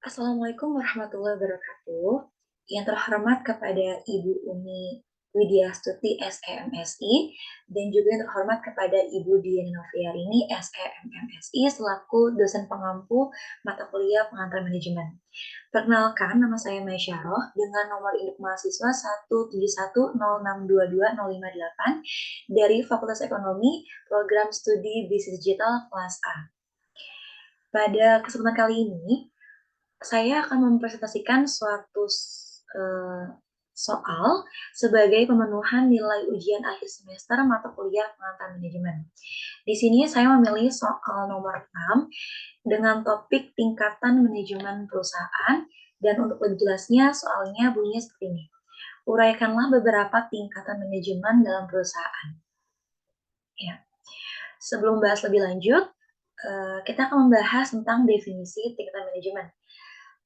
Assalamualaikum warahmatullahi wabarakatuh. Yang terhormat kepada Ibu Umi Widyastuti SEMSI dan juga yang terhormat kepada Ibu Dian Noviarini SEMMSI selaku dosen pengampu mata kuliah pengantar manajemen. Perkenalkan, nama saya Maisyarah dengan nomor induk mahasiswa 17106220558 dari Fakultas Ekonomi, Program Studi Bisnis Digital kelas A. Pada kesempatan kali ini, saya akan mempresentasikan suatu soal sebagai pemenuhan nilai ujian akhir semester mata kuliah pengantar manajemen. Di sini saya memilih soal nomor 6 dengan topik tingkatan manajemen perusahaan, dan untuk lebih jelasnya soalnya bunyinya seperti ini. Uraikanlah beberapa tingkatan manajemen dalam perusahaan. Ya. Sebelum bahas lebih lanjut, kita akan membahas tentang definisi tingkatan manajemen.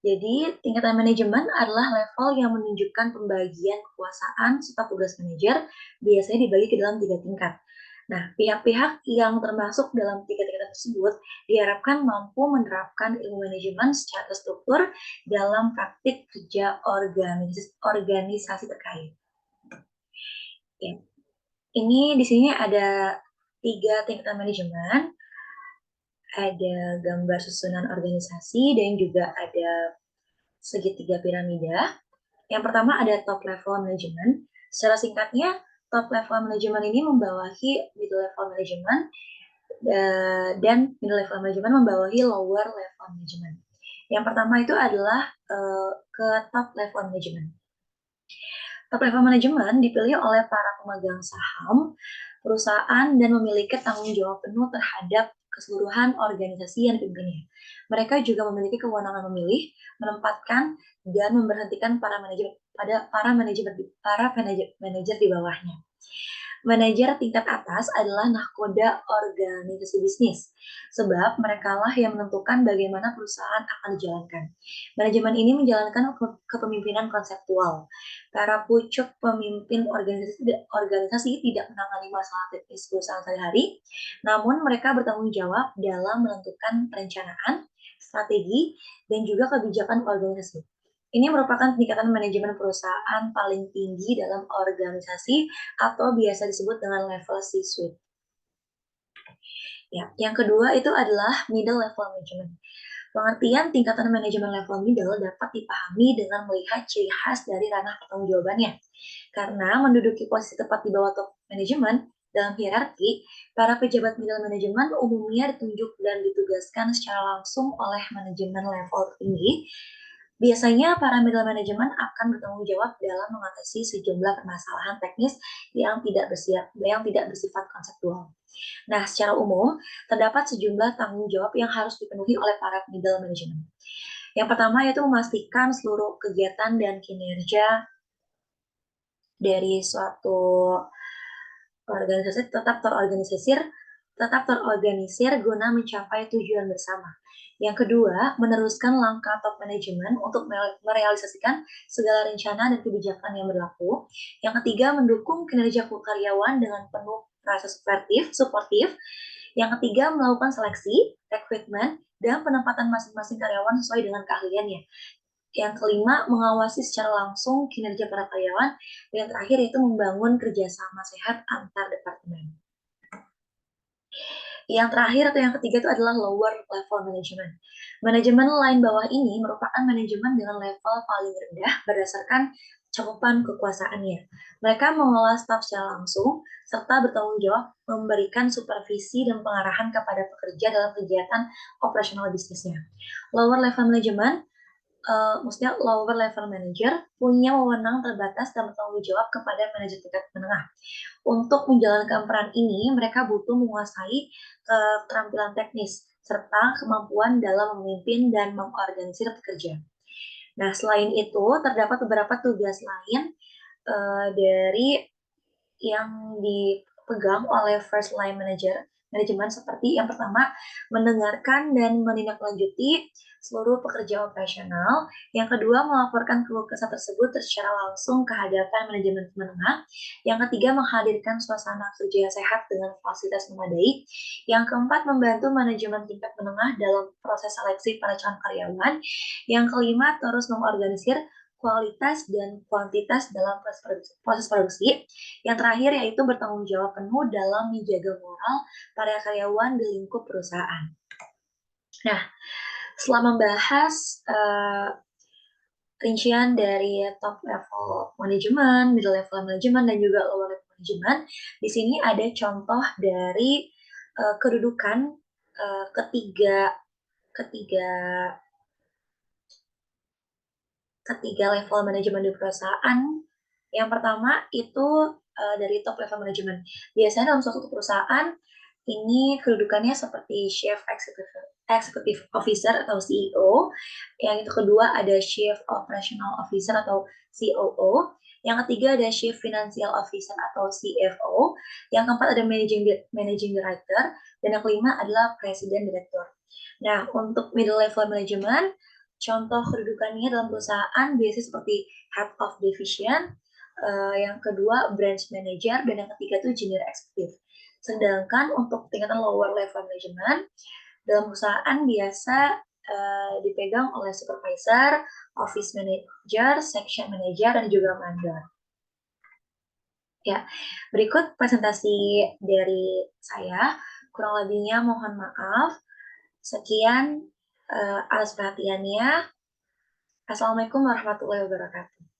Jadi, tingkatan manajemen adalah level yang menunjukkan pembagian kekuasaan serta tugas manajer, biasanya dibagi ke dalam 3 tingkat. Nah, pihak-pihak yang termasuk dalam 3 tingkatan tersebut diharapkan mampu menerapkan ilmu manajemen secara terstruktur dalam praktik kerja organisasi terkait. Ya. Ini di sini ada 3 tingkatan manajemen, ada gambar susunan organisasi, dan juga ada segitiga piramida. Yang pertama ada top level management. Secara singkatnya, top level management ini membawahi middle level management, dan middle level management membawahi lower level management. Yang pertama itu adalah ke top level management. Top level management dipilih oleh para pemegang saham perusahaan dan memiliki tanggung jawab penuh terhadap keseluruhan organisasi yang dipimpinnya. Mereka juga memiliki kewenangan memilih, menempatkan, dan memberhentikan para manajer di bawahnya. Manajer tingkat atas adalah nahkoda organisasi bisnis, sebab merekalah yang menentukan bagaimana perusahaan akan dijalankan. Manajemen ini menjalankan kepemimpinan konseptual. Para pucuk pemimpin organisasi tidak menangani masalah teknis perusahaan sehari-hari, namun mereka bertanggung jawab dalam menentukan perencanaan, strategi, dan juga kebijakan organisasi. Ini merupakan tingkatan manajemen perusahaan paling tinggi dalam organisasi atau biasa disebut dengan level C-suite. Ya, yang kedua itu adalah middle level management. Pengertian tingkatan manajemen level middle dapat dipahami dengan melihat ciri khas dari ranah pertanggungjawabannya. Karena menduduki posisi tepat di bawah top manajemen dalam hierarki, para pejabat middle manajemen umumnya ditunjuk dan ditugaskan secara langsung oleh manajemen level tinggi. Biasanya para middle manajemen akan bertanggung jawab dalam mengatasi sejumlah permasalahan teknis yang tidak bersifat konseptual. Nah, secara umum, terdapat sejumlah tanggung jawab yang harus dipenuhi oleh para middle management. Yang pertama yaitu memastikan seluruh kegiatan dan kinerja dari suatu organisasi tetap terorganisir guna mencapai tujuan bersama. Yang kedua, meneruskan langkah top manajemen untuk merealisasikan segala rencana dan kebijakan yang berlaku. Yang ketiga, mendukung kinerja karyawan dengan penuh rasa suportif. Yang ketiga, melakukan seleksi, rekrutmen, dan penempatan masing-masing karyawan sesuai dengan keahliannya. Yang kelima, mengawasi secara langsung kinerja para karyawan. Dan yang terakhir, yaitu membangun kerjasama sehat antar departemen. Yang terakhir atau yang ketiga itu adalah lower level management. Manajemen line bawah ini merupakan manajemen dengan level paling rendah berdasarkan cakupan kekuasaannya. Mereka mengelola staf secara langsung, serta bertanggung jawab memberikan supervisi dan pengarahan kepada pekerja dalam kegiatan operasional bisnisnya. Lower level management, maksudnya lower level manager, punya wewenang terbatas dan bertanggung jawab kepada manajer tingkat menengah. Untuk menjalankan peran ini, mereka butuh menguasai keterampilan teknis serta kemampuan dalam memimpin dan mengorganisir pekerja. Nah, selain itu, terdapat beberapa tugas lain dari yang dipegang oleh first line manager manajemen seperti yang pertama, mendengarkan dan menindaklanjuti seluruh pekerja operasional. Yang kedua, melaporkan keluh kesah tersebut secara langsung ke hadapan manajemen menengah. Yang ketiga, menghadirkan suasana kerja sehat dengan fasilitas memadai. Yang keempat, membantu manajemen tingkat menengah dalam proses seleksi para calon karyawan. Yang kelima, terus mengorganisir kualitas dan kuantitas dalam proses produksi. Yang terakhir yaitu bertanggung jawab penuh dalam menjaga moral para karyawan di lingkup perusahaan. Nah, setelah membahas rincian dari top level manajemen, middle level manajemen, dan juga lower level manajemen, di sini ada contoh dari kedudukan ketiga level manajemen di perusahaan. Yang pertama itu dari top level manajemen. Biasanya dalam suatu perusahaan ini kedudukannya seperti Chief Executive Officer atau CEO. Yang itu kedua ada Chief Operational Officer atau COO. Yang ketiga ada Chief Financial Officer atau CFO. Yang keempat ada Managing Director. Dan yang kelima adalah President Director. Nah, untuk middle level management, contoh kedudukannya dalam perusahaan biasanya seperti Head of Division, yang kedua Branch Manager, dan yang ketiga itu Junior Executive. Sedangkan untuk tingkatan lower level management, dalam perusahaan biasa dipegang oleh Supervisor, Office Manager, Section Manager, dan juga Mandor. Ya, berikut presentasi dari saya. Kurang lebihnya mohon maaf. Sekian atas perhatiannya. Assalamualaikum warahmatullahi wabarakatuh.